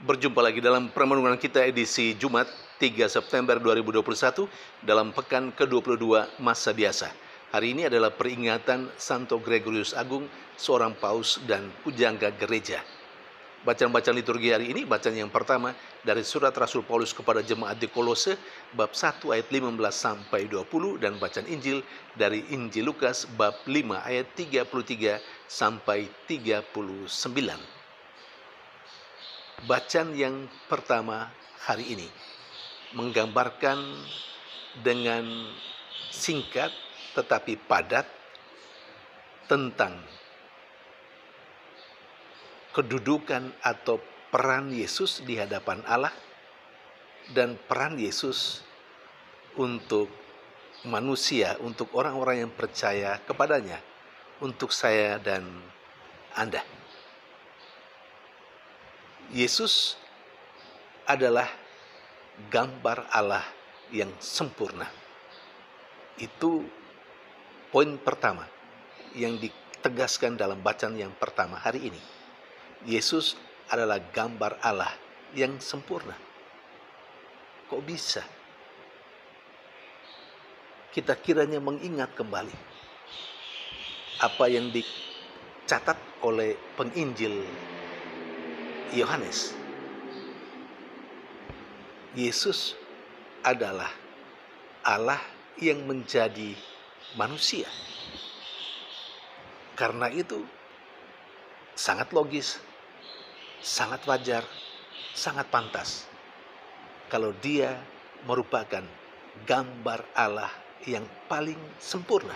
Berjumpa lagi dalam permenungan kita edisi Jumat 3 September 2021 dalam pekan ke-22 masa biasa. Hari ini adalah peringatan Santo Gregorius Agung, seorang paus dan pujangga gereja. Bacaan-bacaan liturgi hari ini, bacaan yang pertama dari surat Rasul Paulus kepada jemaat di Kolose, bab 1 ayat 15 sampai 20, dan bacaan Injil dari Injil Lukas bab 5 ayat 33 sampai 39. Bacaan yang pertama hari ini menggambarkan dengan singkat tetapi padat tentang kedudukan atau peran Yesus di hadapan Allah dan peran Yesus untuk manusia, untuk orang-orang yang percaya kepadanya, untuk saya dan Anda. Yesus adalah gambar Allah yang sempurna. Itu poin pertama yang ditegaskan dalam bacaan yang pertama hari ini. Yesus adalah gambar Allah yang sempurna. Kok bisa? Kita kiranya mengingat kembali apa yang dicatat oleh penginjil Yohanes. Yesus adalah Allah yang menjadi manusia. Karena itu sangat logis, sangat wajar, sangat pantas kalau dia merupakan gambar Allah yang paling sempurna.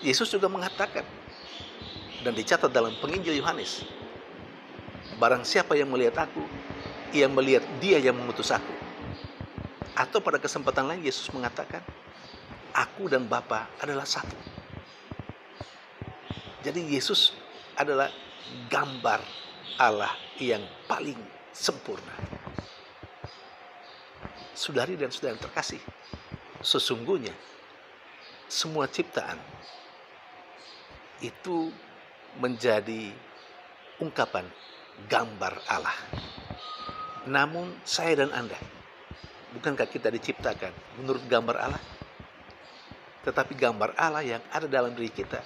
Yesus juga mengatakan dan dicatat dalam penginjil Yohanes, barang siapa yang melihat aku, ia melihat dia yang mengutus aku. Atau pada kesempatan lain Yesus mengatakan, aku dan Bapa adalah satu. Jadi Yesus adalah gambar Allah yang paling sempurna. Saudari dan saudara yang terkasih, sesungguhnya semua ciptaan itu menjadi ungkapan gambar Allah. Namun saya dan Anda, bukankah kita diciptakan menurut gambar Allah? Tetapi gambar Allah yang ada dalam diri kita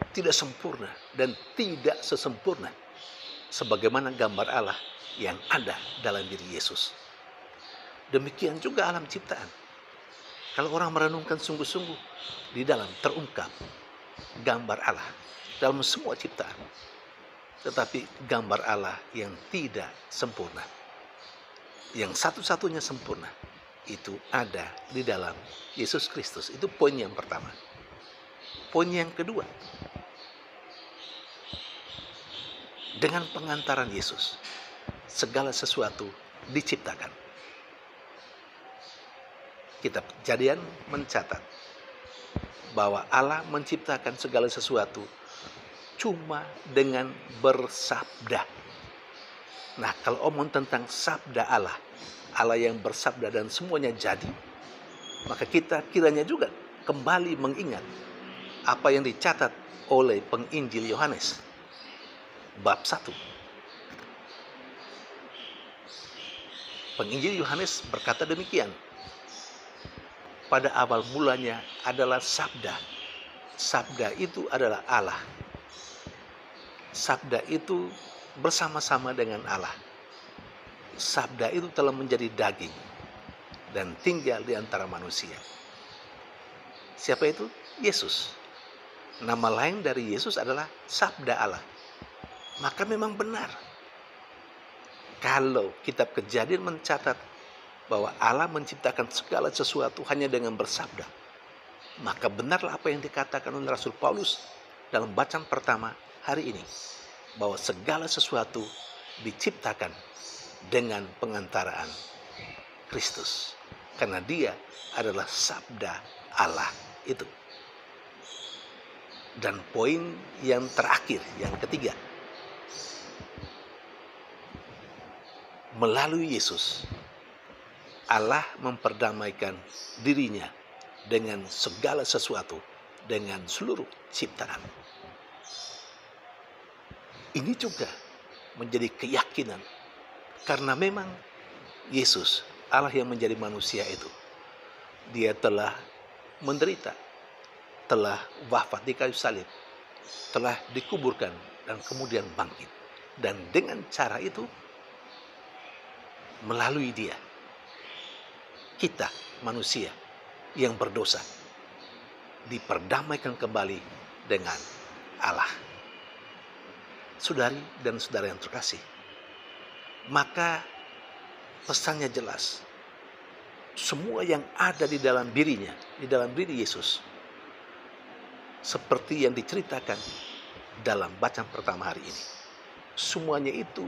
tidak sempurna dan tidak sesempurna sebagaimana gambar Allah yang ada dalam diri Yesus. Demikian juga alam ciptaan. Kalau orang merenungkan sungguh-sungguh, di dalam terungkap gambar Allah dalam semua ciptaan. Tetapi gambar Allah yang tidak sempurna, yang satu-satunya sempurna, itu ada di dalam Yesus Kristus. Itu poin yang pertama. Poin yang kedua, dengan pengantaran Yesus, segala sesuatu diciptakan. Kitab Kejadian mencatat bahwa Allah menciptakan segala sesuatu cuma dengan bersabda. Nah, kalau omong tentang sabda Allah, Allah yang bersabda dan semuanya jadi, maka kita kiranya juga kembali mengingat apa yang dicatat oleh penginjil Yohanes bab 1. Penginjil Yohanes berkata demikian, pada awal mulanya adalah sabda. Sabda itu adalah Allah. Sabda itu bersama-sama dengan Allah. Sabda itu telah menjadi daging dan tinggal di antara manusia. Siapa itu? Yesus. Nama lain dari Yesus adalah Sabda Allah. Maka memang benar kalau kitab Kejadian mencatat bahwa Allah menciptakan segala sesuatu hanya dengan bersabda, maka benarlah apa yang dikatakan oleh Rasul Paulus dalam bacaan pertama hari ini, bahwa segala sesuatu diciptakan dengan pengantaraan Kristus, karena dia adalah sabda Allah itu. Dan poin yang terakhir, yang ketiga, melalui Yesus Allah memperdamaikan dirinya dengan segala sesuatu, dengan seluruh ciptaan. Ini juga menjadi keyakinan Karena memang Yesus, Allah yang menjadi manusia itu, dia telah menderita, telah wafat di kayu salib, telah dikuburkan dan kemudian bangkit. Dan dengan cara itu, melalui dia, kita manusia yang berdosa diperdamaikan kembali dengan Allah. Saudari dan saudara yang terkasih, maka pesannya jelas. Semua yang ada di dalam dirinya, di dalam diri Yesus, seperti yang diceritakan dalam bacaan pertama hari ini, semuanya itu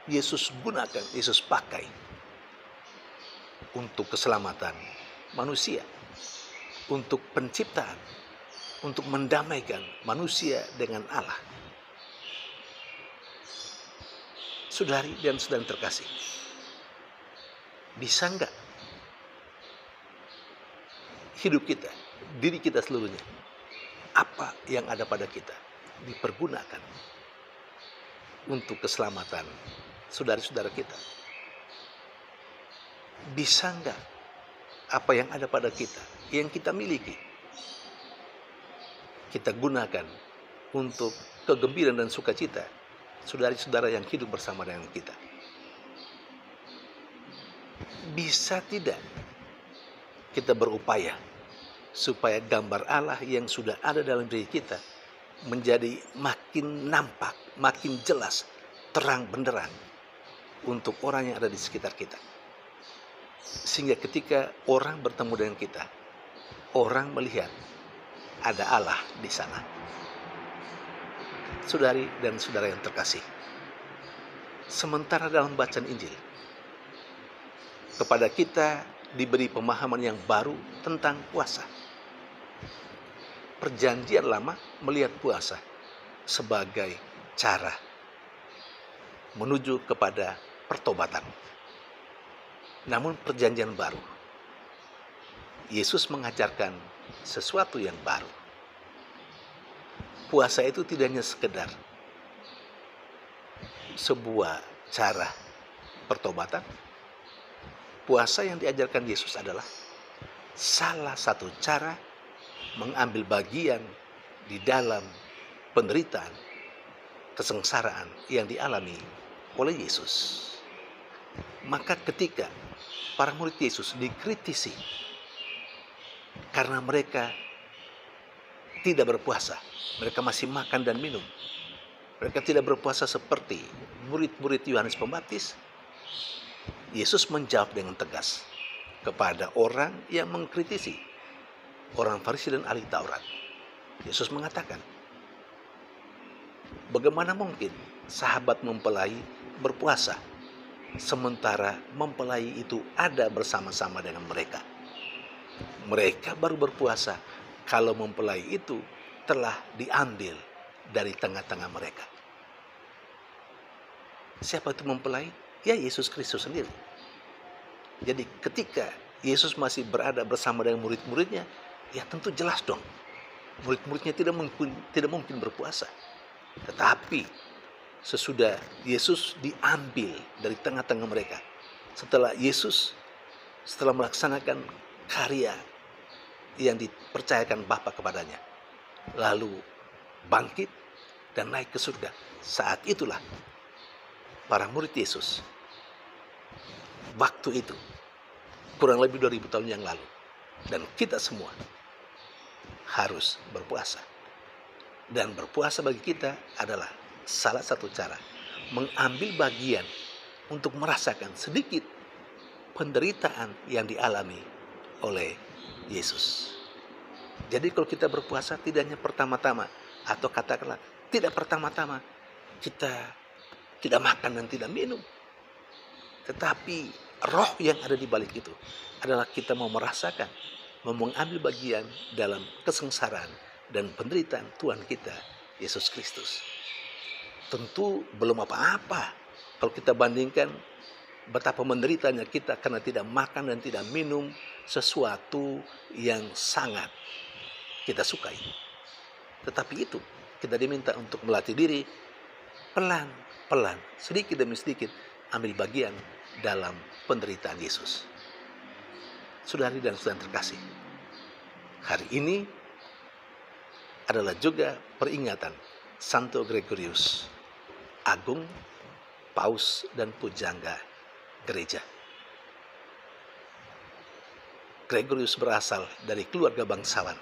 Yesus gunakan, Yesus pakai untuk keselamatan manusia, untuk penciptaan, untuk mendamaikan manusia dengan Allah. Saudari dan saudara terkasih, bisa enggak hidup kita, diri kita seluruhnya, apa yang ada pada kita dipergunakan untuk keselamatan saudara-saudara kita? Bisa enggak apa yang ada pada kita, yang kita miliki, kita gunakan untuk kegembiraan dan sukacita saudara-saudara yang hidup bersama dengan kita? Bisa tidak kita berupaya supaya gambar Allah yang sudah ada dalam diri kita menjadi makin nampak, makin jelas, terang benderang untuk orang yang ada di sekitar kita? Sehingga ketika orang bertemu dengan kita, orang melihat ada Allah di sana. Saudari dan saudara yang terkasih, sementara dalam bacaan Injil, kepada kita diberi pemahaman yang baru tentang puasa. Perjanjian lama melihat puasa sebagai cara menuju kepada pertobatan. Namun perjanjian baru, Yesus mengajarkan sesuatu yang baru. Puasa itu tidak hanya sekedar sebuah cara pertobatan. Puasa yang diajarkan Yesus adalah salah satu cara mengambil bagian di dalam penderitaan, kesengsaraan yang dialami oleh Yesus. Maka ketika para murid Yesus dikritisi karena mereka tidak berpuasa, mereka masih makan dan minum, mereka tidak berpuasa seperti murid-murid Yohanes Pembaptis, Yesus menjawab dengan tegas kepada orang yang mengkritisi, orang Farisi dan ahli Taurat. Yesus mengatakan, bagaimana mungkin sahabat mempelai berpuasa sementara mempelai itu ada bersama-sama dengan mereka? Mereka baru berpuasa kalau mempelai itu telah diambil dari tengah-tengah mereka. Siapa itu mempelai? Ya, Yesus Kristus sendiri. Jadi ketika Yesus masih berada bersama dengan murid-muridnya, ya tentu jelas dong, murid-muridnya tidak mungkin berpuasa. Tetapi sesudah Yesus diambil dari tengah-tengah mereka, setelah melaksanakan karya yang dipercayakan Bapa kepadanya, lalu bangkit dan naik ke surga, saat itulah para murid Yesus waktu itu, kurang lebih 2000 tahun yang lalu, dan kita semua harus berpuasa. Dan berpuasa bagi kita adalah salah satu cara mengambil bagian untuk merasakan sedikit penderitaan yang dialami oleh Yesus. Jadi kalau kita berpuasa tidak hanya pertama-tama, atau katakanlah tidak pertama-tama kita tidak makan dan tidak minum, tetapi roh yang ada di balik itu adalah kita mau merasakan, mau mengambil bagian dalam kesengsaraan dan penderitaan Tuhan kita, Yesus Kristus. Tentu belum apa-apa kalau kita bandingkan betapa menderitanya kita karena tidak makan dan tidak minum sesuatu yang sangat kita sukai. Tetapi itu kita diminta untuk melatih diri pelan-pelan, sedikit demi sedikit, ambil bagian dalam penderitaan Yesus. Saudari dan saudara terkasih, hari ini adalah juga peringatan Santo Gregorius Agung, Paus dan Pujangga Gereja. Gregorius berasal dari keluarga bangsawan,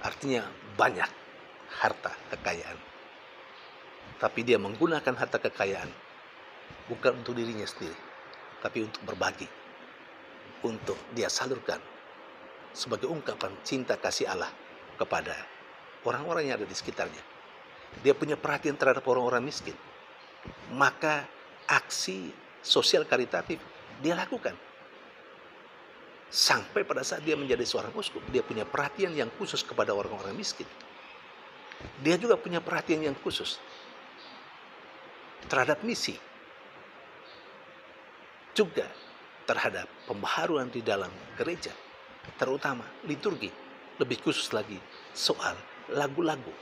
artinya banyak harta kekayaan. Tapi dia menggunakan harta kekayaan bukan untuk dirinya sendiri, tapi untuk berbagi, untuk dia salurkan sebagai ungkapan cinta kasih Allah kepada orang-orang yang ada di sekitarnya. Dia punya perhatian terhadap orang-orang miskin. Maka aksi sosial karitatif dia lakukan. Sampai pada saat dia menjadi seorang uskup, dia punya perhatian yang khusus kepada orang-orang miskin. Dia juga punya perhatian yang khusus terhadap misi, juga terhadap pembaharuan di dalam gereja, terutama liturgi, lebih khusus lagi soal lagu-lagu.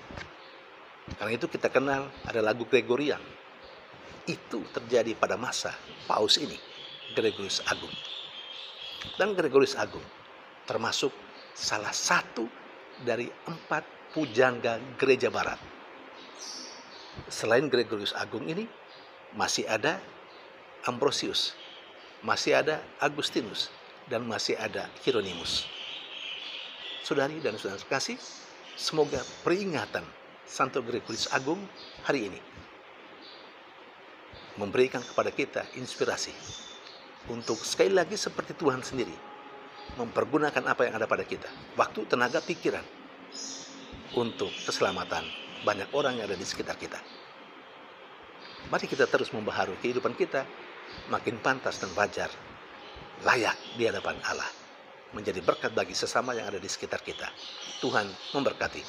Karena itu kita kenal ada lagu Gregorian. Itu terjadi pada masa Paus ini, Gregorius Agung. Dan Gregorius Agung termasuk salah satu dari 4 pujangga gereja barat. Selain Gregorius Agung ini, masih ada Ambrosius, masih ada Agustinus, dan masih ada Hieronymus. Saudari dan saudara sekasih, semoga peringatan Santo Gregorius Agung hari ini memberikan kepada kita inspirasi untuk sekali lagi seperti Tuhan sendiri mempergunakan apa yang ada pada kita, waktu, tenaga, pikiran, untuk keselamatan banyak orang yang ada di sekitar kita. Mari kita terus membaharui kehidupan kita, makin pantas dan wajar, layak di hadapan Allah, menjadi berkat bagi sesama yang ada di sekitar kita. Tuhan memberkati.